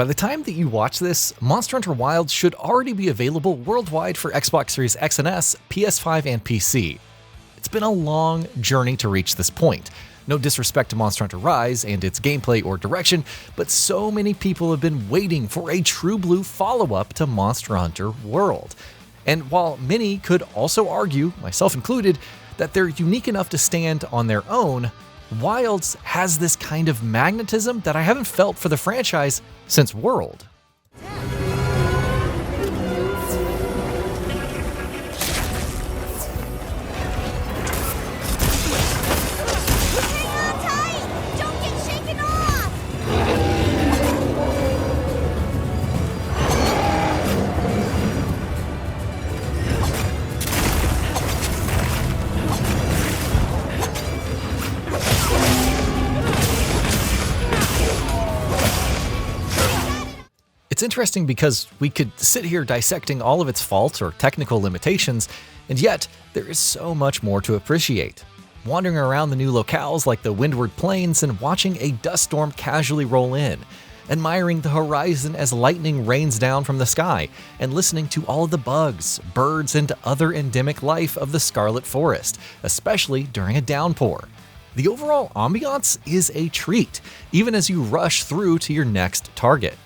By the time that you watch this, Monster Hunter Wilds should already be available worldwide for Xbox Series X and S, PS5, and PC. It's been a long journey to reach this point. No disrespect to Monster Hunter Rise and its gameplay or direction, but so many people have been waiting for a true blue follow-up to Monster Hunter World. And while many could also argue, myself included, that they're unique enough to stand on their own, Wilds has this kind of magnetism that I haven't felt for the franchise since World. It's interesting because we could sit here dissecting all of its faults or technical limitations, and yet there is so much more to appreciate. Wandering around the new locales like the Windward Plains and watching a dust storm casually roll in, admiring the horizon as lightning rains down from the sky, and listening to all of the bugs, birds, and other endemic life of the Scarlet Forest, especially during a downpour. The overall ambiance is a treat, even as you rush through to your next target.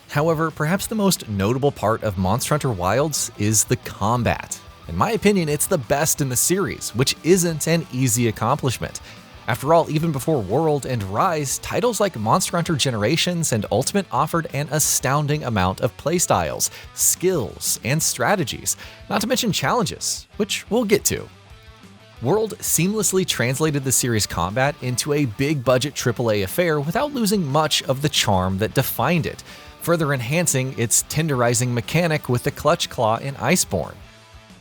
However, perhaps the most notable part of Monster Hunter Wilds is the combat. In my opinion, it's the best in the series, which isn't an easy accomplishment. After all, even before World and Rise, titles like Monster Hunter Generations and Ultimate offered an astounding amount of playstyles, skills, and strategies, not to mention challenges, which we'll get to. World seamlessly translated the series' combat into a big-budget AAA affair without losing much of the charm that defined it, further enhancing its tenderizing mechanic with the Clutch Claw in Iceborne.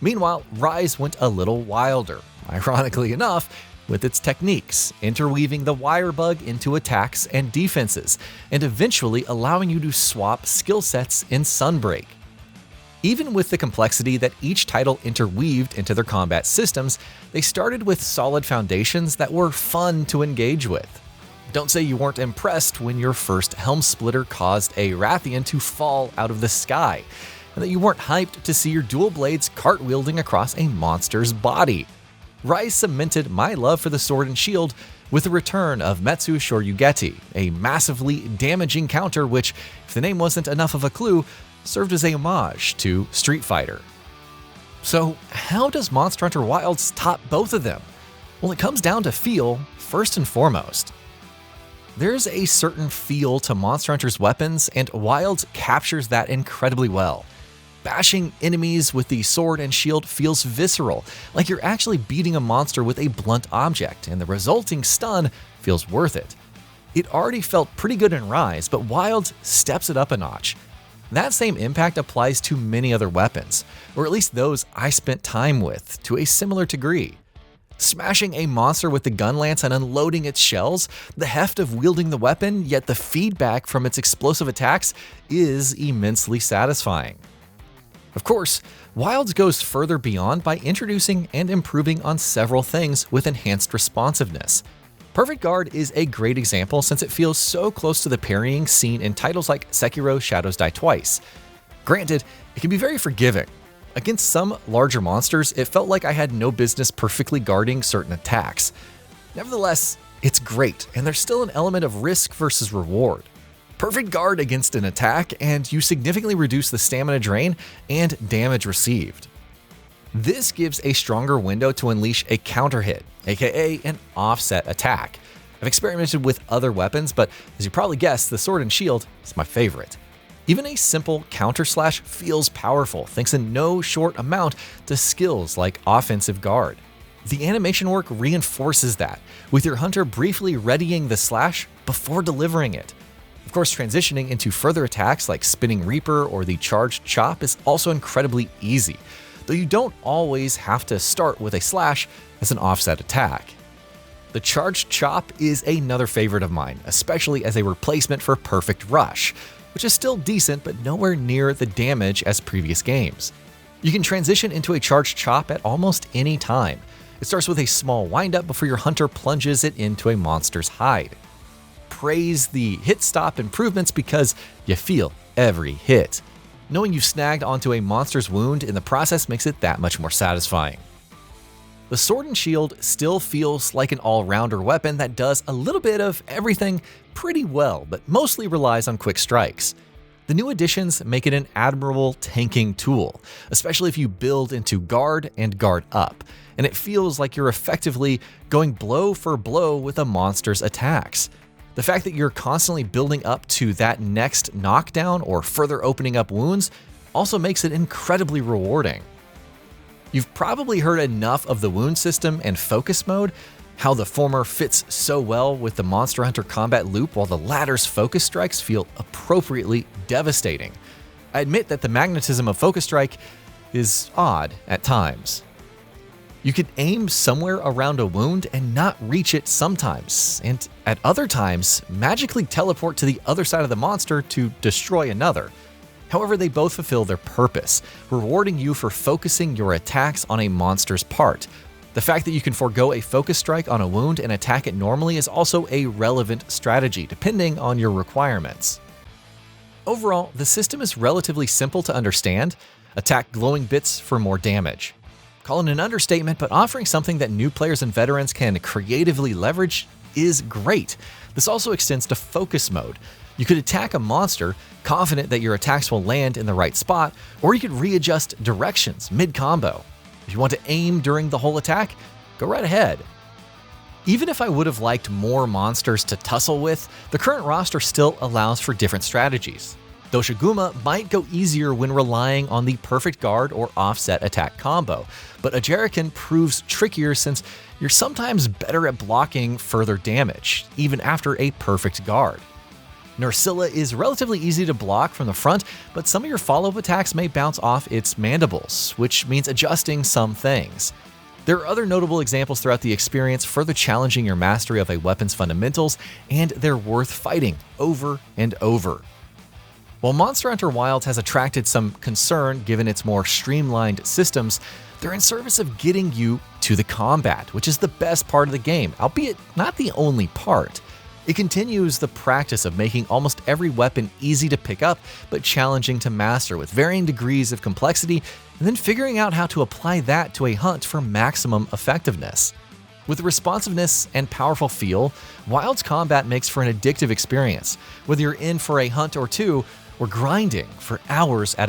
Meanwhile, Rise went a little wilder, ironically enough, with its techniques, interweaving the wire bug into attacks and defenses, and eventually allowing you to swap skill sets in Sunbreak. Even with the complexity that each title interweaved into their combat systems, they started with solid foundations that were fun to engage with. Don't say you weren't impressed when your first Helm Splitter caused a Rathian to fall out of the sky, and that you weren't hyped to see your dual blades cartwheeling across a monster's body. Rise cemented my love for the sword and shield with the return of Metsu Shoryugeki, a massively damaging counter which, if the name wasn't enough of a clue, served as a homage to Street Fighter. So how does Monster Hunter Wilds top both of them? Well, it comes down to feel, first and foremost. There's a certain feel to Monster Hunter's weapons, and Wilds captures that incredibly well. Bashing enemies with the sword and shield feels visceral, like you're actually beating a monster with a blunt object, and the resulting stun feels worth it. It already felt pretty good in Rise, but Wilds steps it up a notch. That same impact applies to many other weapons, or at least those I spent time with, to a similar degree. Smashing a monster with the gun lance and unloading its shells, the heft of wielding the weapon, yet the feedback from its explosive attacks is immensely satisfying. Of course, Wilds goes further beyond by introducing and improving on several things with enhanced responsiveness. Perfect Guard is a great example since it feels so close to the parrying seen in titles like Sekiro: Shadows Die Twice. Granted, it can be very forgiving. Against some larger monsters, it felt like I had no business perfectly guarding certain attacks. Nevertheless, it's great, and there's still an element of risk versus reward. Perfect guard against an attack, and you significantly reduce the stamina drain and damage received. This gives a stronger window to unleash a counter hit, aka an offset attack. I've experimented with other weapons, but as you probably guessed, the sword and shield is my favorite. Even a simple counter slash feels powerful thanks in no short amount to skills like offensive guard. The animation work reinforces that, with your hunter briefly readying the slash before delivering it. Of course, transitioning into further attacks like Spinning Reaper or the Charged Chop is also incredibly easy, though you don't always have to start with a slash as an offset attack. The Charged Chop is another favorite of mine, especially as a replacement for Perfect Rush, which is still decent but nowhere near the damage as previous games. You can transition into a Charged Chop at almost any time. It starts with a small windup before your hunter plunges it into a monster's hide. praise the hit stop improvements because you feel every hit. Knowing you've snagged onto a monster's wound in the process makes it that much more satisfying. The sword and shield still feels like an all-rounder weapon that does a little bit of everything pretty well, but mostly relies on quick strikes. The new additions make it an admirable tanking tool, especially if you build into guard and guard up, and it feels like you're effectively going blow for blow with a monster's attacks. The fact that you're constantly building up to that next knockdown or further opening up wounds also makes it incredibly rewarding. You've probably heard enough of the wound system and focus mode, how the former fits so well with the Monster Hunter combat loop while the latter's focus strikes feel appropriately devastating. I admit that the magnetism of focus strike is odd at times. You could aim somewhere around a wound and not reach it sometimes, and at other times, magically teleport to the other side of the monster to destroy another. However, they both fulfill their purpose, rewarding you for focusing your attacks on a monster's part. The fact that you can forego a focus strike on a wound and attack it normally is also a relevant strategy, depending on your requirements. Overall, the system is relatively simple to understand. Attack glowing bits for more damage. Call it an understatement, but offering something that new players and veterans can creatively leverage is great. This also extends to focus mode. You could attack a monster, confident that your attacks will land in the right spot, or you could readjust directions mid-combo. If you want to aim during the whole attack, go right ahead. Even if I would have liked more monsters to tussle with, the current roster still allows for different strategies. Doshiguma might go easier when relying on the perfect guard or offset attack combo, but Ajarikan proves trickier since you're sometimes better at blocking further damage, even after a perfect guard. Nursilla is relatively easy to block from the front, but some of your follow-up attacks may bounce off its mandibles, which means adjusting some things. There are other notable examples throughout the experience further challenging your mastery of a weapon's fundamentals, and they're worth fighting over and over. While Monster Hunter Wilds has attracted some concern given its more streamlined systems, they're in service of getting you to the combat, which is the best part of the game, albeit not the only part. It continues the practice of making almost every weapon easy to pick up but challenging to master with varying degrees of complexity, and then figuring out how to apply that to a hunt for maximum effectiveness. With responsiveness and powerful feel, Wild's combat makes for an addictive experience, whether you're in for a hunt or two or grinding for hours at a